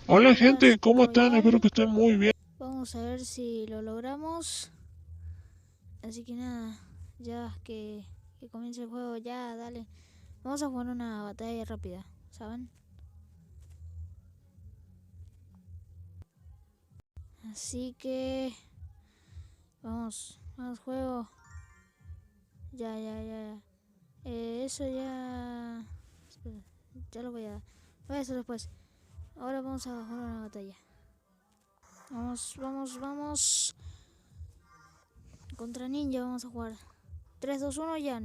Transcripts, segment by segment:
Hola Clash gente, ¿cómo están? Espero Royale. que estén muy bien. Vamos a ver si lo logramos. Así que nada, ya que comience el juego, ya dale. Vamos a jugar una batalla rápida, ¿saben? Así que vamos juego. Ya. Eso ya... Espera, ya lo voy a hacer después. Ahora vamos a jugar una batalla. Vamos. Contra Ninja vamos a jugar. 3, 2, 1, ya.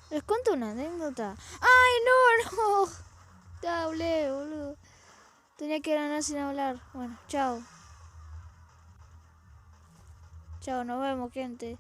Les cuento una anécdota. ¡Ay, no! Te hablé, boludo. Tenía que ganar sin hablar. Bueno, chao. Chao, nos vemos, gente.